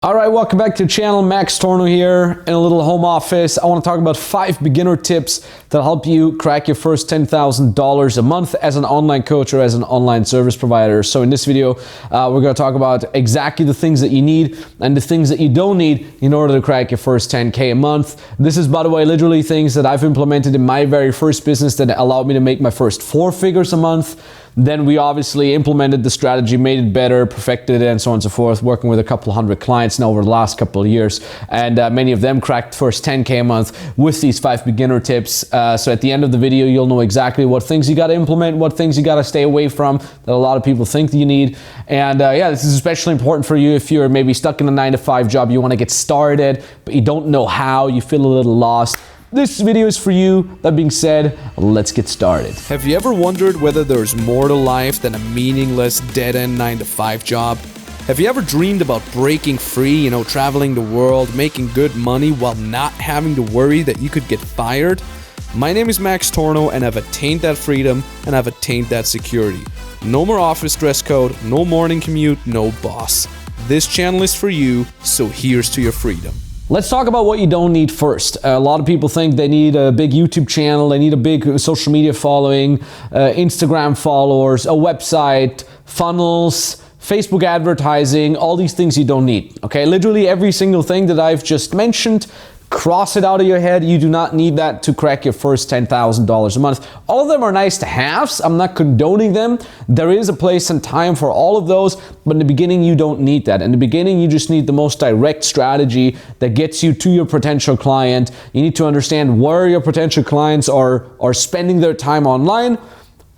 All right, welcome back to the channel. Max Tornow here in a little home office. I want to talk about 5 beginner tips that'll help you crack your first $10,000 a month as an online coach or as an online service provider. So in this video, we're going to talk about exactly the things that you need and the things that you don't need in order to crack your first 10K a month. This is, by the way, literally things that I've implemented in my very first business that allowed me to make my first 4 figures a month. Then we obviously implemented the strategy, made it better, perfected it, and so on and so forth, working with a couple hundred clients now over the last couple of years. And many of them cracked first 10K a month with these 5 beginner tips. So at the end of the video, you'll know exactly what things you got to implement, what things you got to stay away from that a lot of people think that you need. And yeah, this is especially important for you if you're maybe stuck in a 9-to-5 job, you want to get started, but you don't know how, you feel a little lost. This video is for you. That being said, let's get started. Have you ever wondered whether there's more to life than a meaningless, dead-end 9-to-5 job? Have you ever dreamed about breaking free, traveling the world, making good money while not having to worry that you could get fired? My name is Max Tornow, and I've attained that freedom and I've attained that security. No more office dress code, no morning commute, no boss. This channel is for you, so here's to your freedom. Let's talk about what you don't need first. A lot of people think they need a big YouTube channel, they need a big social media following, Instagram followers, a website, funnels, Facebook advertising, all these things you don't need. Okay, literally every single thing that I've just mentioned, cross it out of your head. You do not need that to crack your first $10,000 a month. All of them are nice to haves. I'm not condoning them. There is a place and time for all of those, but in the beginning, you don't need that. In the beginning, you just need the most direct strategy that gets you to your potential client. You need to understand where your potential clients are spending their time online,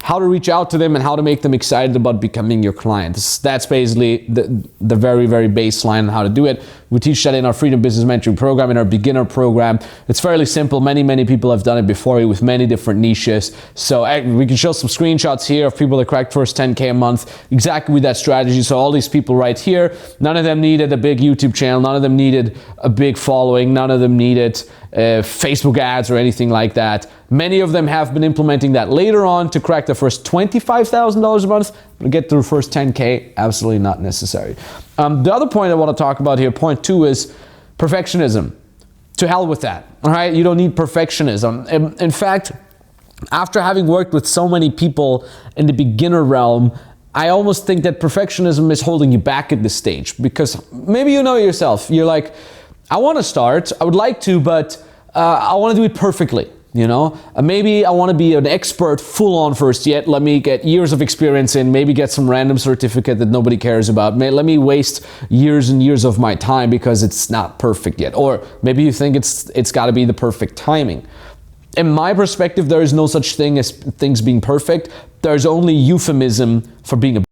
how to reach out to them, and how to make them excited about becoming your client. That's basically the very, very baseline on how to do it. We teach that in our Freedom Business Mentoring program, in our beginner program. It's fairly simple. Many people have done it before you with many different niches. So we can show some screenshots here of people that cracked first 10K a month exactly with that strategy. So all these people right here, none of them needed a big YouTube channel. None of them needed a big following. None of them needed Facebook ads or anything like that. Many of them have been implementing that later on to crack the first $25,000 a month. To get to the first 10K, absolutely not necessary. The other point I want to talk about here, point 2, is perfectionism. To hell with that, all right? You don't need perfectionism. In fact, after having worked with so many people in the beginner realm, I almost think that perfectionism is holding you back at this stage, because maybe you know yourself. You're like, I want to start, I would like to, but I want to do it perfectly. Maybe I want to be an expert full on first yet. Let me get years of experience in, maybe get some random certificate that nobody cares about. Let me waste years and years of my time because it's not perfect yet. Or maybe you think it's got to be the perfect timing. In my perspective, there is no such thing as things being perfect. There's only euphemism for being a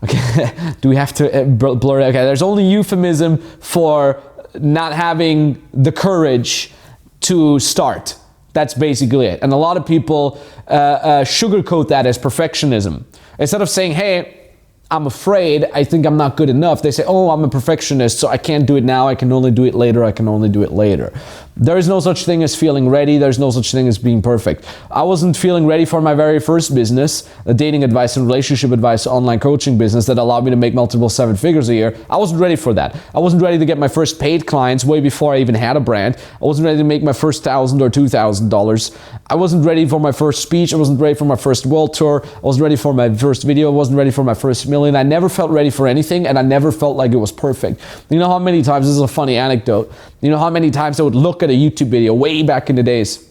okay. Do we have to blur it? Okay, there's only euphemism for not having the courage to start. That's basically it. And a lot of people sugarcoat that as perfectionism. Instead of saying, hey, I'm afraid, I think I'm not good enough, they say, oh, I'm a perfectionist, so I can't do it now, I can only do it later, I can only do it later. There is no such thing as feeling ready, there's no such thing as being perfect. I wasn't feeling ready for my very first business, a dating advice and relationship advice online coaching business that allowed me to make multiple 7 figures a year. I wasn't ready for that. I wasn't ready to get my first paid clients way before I even had a brand. I wasn't ready to make my first $1,000 or $2,000. I wasn't ready for my first speech, I wasn't ready for my first world tour, I wasn't ready for my first video, I wasn't ready for my first million. I never felt ready for anything, and I never felt like it was perfect. You know how many times, this is a funny anecdote, you know how many times I would look at a YouTube video way back in the days,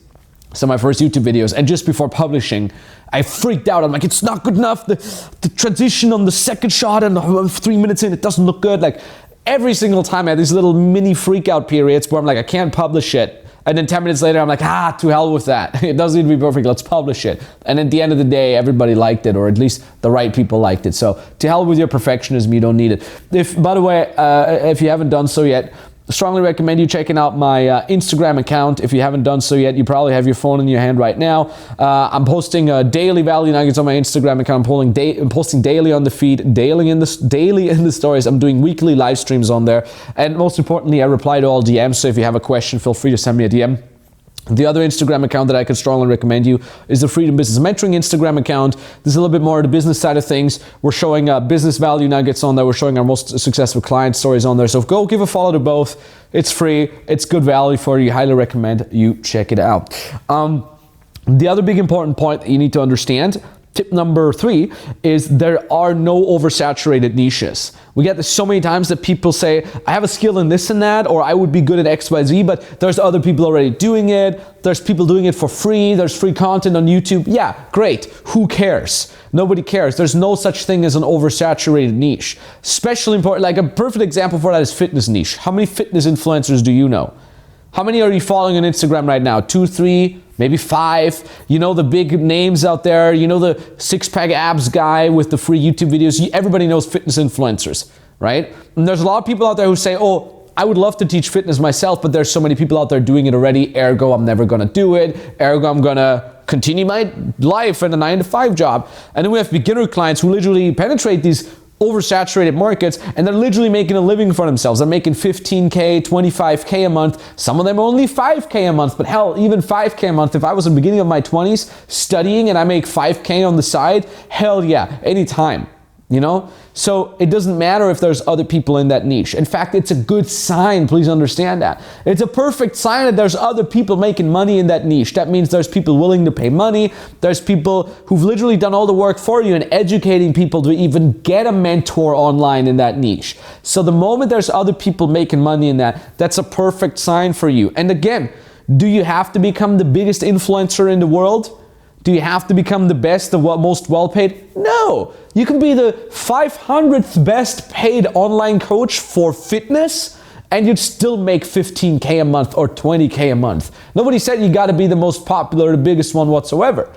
some of my first YouTube videos, and just before publishing, I freaked out. I'm like, it's not good enough. The transition on the second shot and 3 minutes in, it doesn't look good. Like every single time I had these little mini freak out periods where I'm like, I can't publish it. And then 10 minutes later, I'm like, to hell with that. It doesn't need to be perfect, let's publish it. And at the end of the day, everybody liked it, or at least the right people liked it. So to hell with your perfectionism, you don't need it. By the way, if you haven't done so yet, I strongly recommend you checking out my Instagram account. If you haven't done so yet, you probably have your phone in your hand right now. I'm posting daily value nuggets on my Instagram account. I'm posting daily on the feed, daily in the stories. I'm doing weekly live streams on there. And most importantly, I reply to all DMs. So if you have a question, feel free to send me a DM. The other Instagram account that I could strongly recommend you is the Freedom Business Mentoring Instagram account. This is a little bit more the business side of things. We're showing business value nuggets on there. We're showing our most successful client stories on there. So go give a follow to both. It's free. It's good value for you. Highly recommend you check it out. The other big important point that you need to understand, tip number 3, is there are no oversaturated niches. We get this so many times that people say, I have a skill in this and that, or I would be good at XYZ, but there's other people already doing it. There's people doing it for free. There's free content on YouTube. Yeah, great. Who cares? Nobody cares. There's no such thing as an oversaturated niche. Especially important, like a perfect example for that is fitness niche. How many fitness influencers do you know? How many are you following on Instagram right now? 2, 3, maybe 5. You know the big names out there. You know the six-pack abs guy with the free YouTube videos. Everybody knows fitness influencers, right? And there's a lot of people out there who say, oh, I would love to teach fitness myself, but there's so many people out there doing it already. Ergo, I'm never gonna do it. Ergo, I'm gonna continue my life in a 9-to-5 job. And then we have beginner clients who literally penetrate these oversaturated markets, and they're literally making a living for themselves. They're making 15K, 25K a month. Some of them only 5K a month, but hell, even 5K a month. If I was in the beginning of my 20s studying and I make 5K on the side, hell yeah, anytime. You know? So it doesn't matter if there's other people in that niche. In fact, it's a good sign. Please understand that. It's a perfect sign that there's other people making money in that niche. That means there's people willing to pay money. There's people who've literally done all the work for you and educating people to even get a mentor online in that niche. So the moment there's other people making money in that, that's a perfect sign for you. And again, do you have to become the biggest influencer in the world? Do you have to become the best, the most well-paid? No. You can be the 500th best paid online coach for fitness and you'd still make 15K a month or 20K a month. Nobody said you got to be the most popular, the biggest one whatsoever.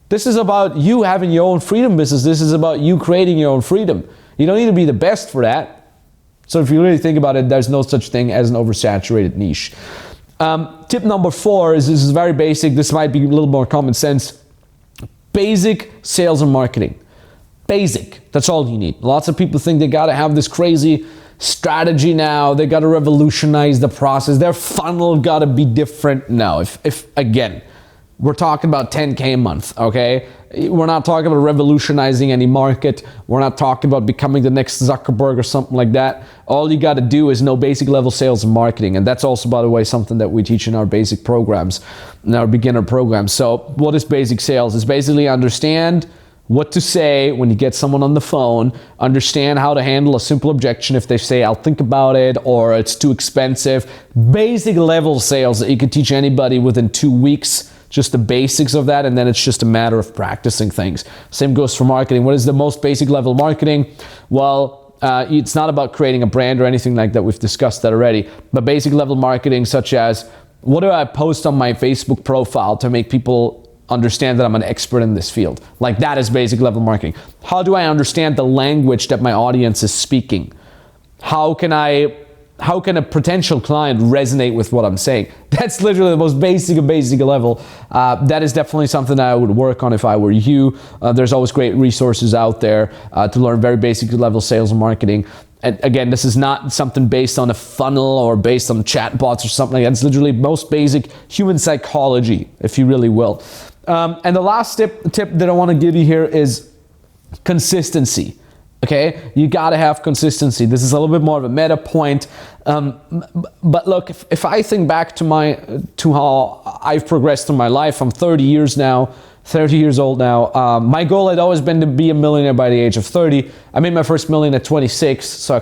This is about you having your own freedom business. This is about you creating your own freedom. You don't need to be the best for that. So if you really think about it, there's no such thing as an oversaturated niche. Tip number 4 is, this is very basic. This might be a little more common sense. Basic sales and marketing. Basic. That's all you need. Lots of people think they got to have this crazy strategy now. They got to revolutionize the process. Their funnel got to be different. No, if again, we're talking about 10K a month, okay? We're not talking about revolutionizing any market. We're not talking about becoming the next Zuckerberg or something like that. All you got to do is know basic level sales and marketing. And that's also, by the way, something that we teach in our basic programs, in our beginner programs. So what is basic sales? It's basically understand what to say when you get someone on the phone, understand how to handle a simple objection if they say, I'll think about it, or it's too expensive. Basic level sales that you can teach anybody within 2 weeks. Just the basics of that, and then it's just a matter of practicing things. Same goes for marketing. What is the most basic level marketing? Well, it's not about creating a brand or anything like that. We've discussed that already. But basic level marketing, such as, what do I post on my Facebook profile to make people understand that I'm an expert in this field? Like, that is basic level marketing. How do I understand the language that my audience is speaking? How can a potential client resonate with what I'm saying? That's literally the most basic level. That is definitely something that I would work on if I were you. There's always great resources out there to learn very basic level sales and marketing. And again, this is not something based on a funnel or based on chatbots or something like that. It's literally most basic human psychology, if you really will. And the last tip that I want to give you here is consistency. Okay, you gotta have consistency. This is a little bit more of a meta point, but look, if I think back to how I've progressed in my life, I'm 30 years old now. My goal had always been to be a millionaire by the age of 30. I made my first million at 26, so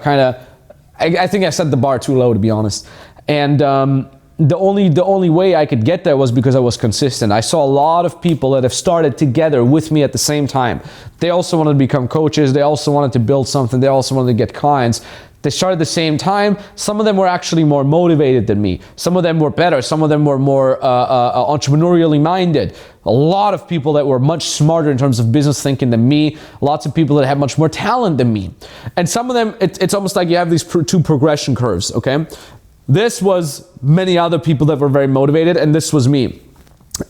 I think I set the bar too low, to be honest. And the only way I could get there was because I was consistent. I saw a lot of people that have started together with me at the same time. They also wanted to become coaches. They also wanted to build something. They also wanted to get clients. They started at the same time. Some of them were actually more motivated than me. Some of them were better. Some of them were more entrepreneurially minded. A lot of people that were much smarter in terms of business thinking than me. Lots of people that had much more talent than me. And some of them, it's almost like you have these two progression curves, okay? This was many other people that were very motivated, and this was me.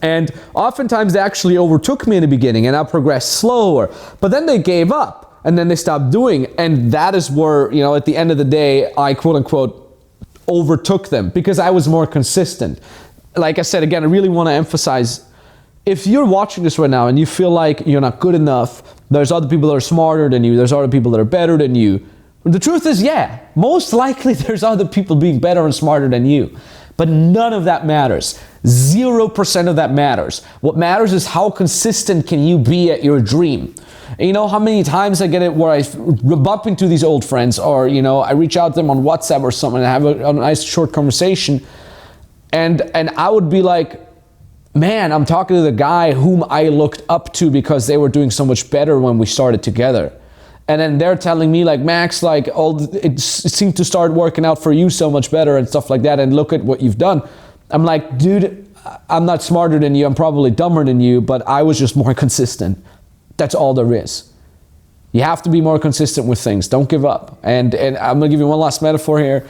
And oftentimes they actually overtook me in the beginning, and I progressed slower. But then they gave up, and then they stopped doing. And that is where, at the end of the day, I quote unquote overtook them because I was more consistent. like I said, again, I really want to emphasize, if you're watching this right now and you feel like you're not good enough, there's other people that are smarter than you, there's other people that are better than you. The truth is, yeah, most likely there's other people being better and smarter than you. But none of that matters. 0% of that matters. What matters is how consistent can you be at your dream. And you know how many times I get it where I bump into these old friends, or I reach out to them on WhatsApp or something and have a nice short conversation, and I would be like, man, I'm talking to the guy whom I looked up to because they were doing so much better when we started together. And then they're telling me like, Max, like it seemed to start working out for you so much better and stuff like that, and look at what you've done. I'm like, dude, I'm not smarter than you, I'm probably dumber than you, but I was just more consistent. That's all there is. You have to be more consistent with things. Don't give up. And I'm gonna give you one last metaphor here.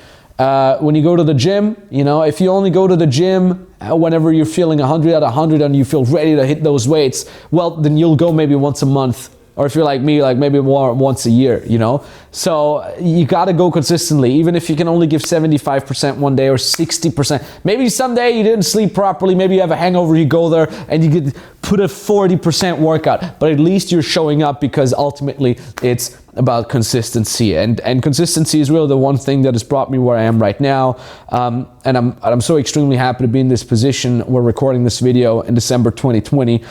When you go to the gym, if you only go to the gym whenever you're feeling 100 out of 100 and you feel ready to hit those weights, well, then you'll go maybe once a month. Or if you're like me, like maybe more once a year, So you gotta go consistently, even if you can only give 75% one day or 60%. Maybe someday you didn't sleep properly, maybe you have a hangover, you go there and you could put a 40% workout. But at least you're showing up, because ultimately it's about consistency. And consistency is really the one thing that has brought me where I am right now. And I'm so extremely happy to be in this position. We're recording this video in December 2020.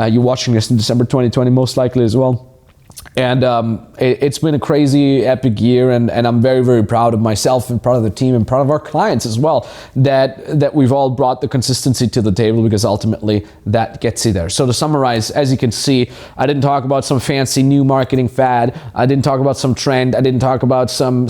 You're watching this in December 2020, most likely as well. And it's been a crazy, epic year, and I'm very, very proud of myself and proud of the team and proud of our clients as well, that we've all brought the consistency to the table, because ultimately that gets you there. So to summarize, as you can see, I didn't talk about some fancy new marketing fad. I didn't talk about some trend. I didn't talk about some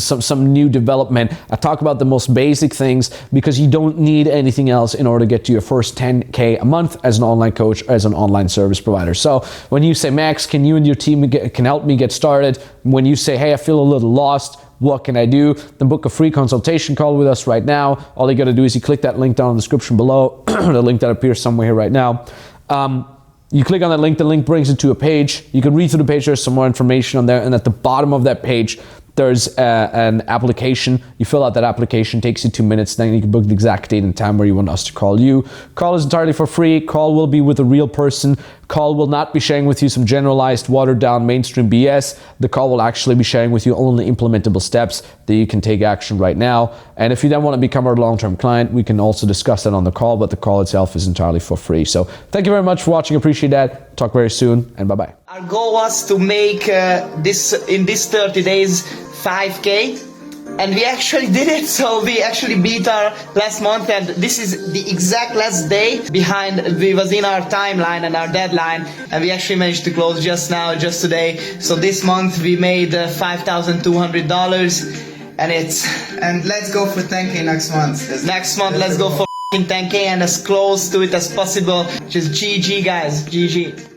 new development. I talk about the most basic things, because you don't need anything else in order to get to your first 10K a month as an online coach, as an online service provider. So when you say, Max, can you and your team can help me get started? When you say, hey, I feel a little lost, what can I do? Then book a free consultation call with us right now. All you got to do is you click that link down in the description below, the link that appears somewhere here right now. You click on that link, the link brings you to a page. You can read through the page, there's some more information on there, and at the bottom of that page, there's an application. You fill out that application, takes you 2 minutes, then you can book the exact date and time where you want us to call you. Call is entirely for free. Call will be with a real person. Call will not be sharing with you some generalized, watered down mainstream BS. The call will actually be sharing with you only implementable steps that you can take action right now. And if you then want to become our long-term client, we can also discuss that on the call, but the call itself is entirely for free. So thank you very much for watching. Appreciate that. Talk very soon, and bye-bye. Our goal was to make in these 30 days 5K, and we actually did it. So we actually beat our last month, and this is the exact last day we was in our timeline and our deadline, and we actually managed to close just now, just today. So this month we made $5,200, and let's go for 10K next month. Next month, let's go for 10K and as close to it as possible. Just GG, guys, GG.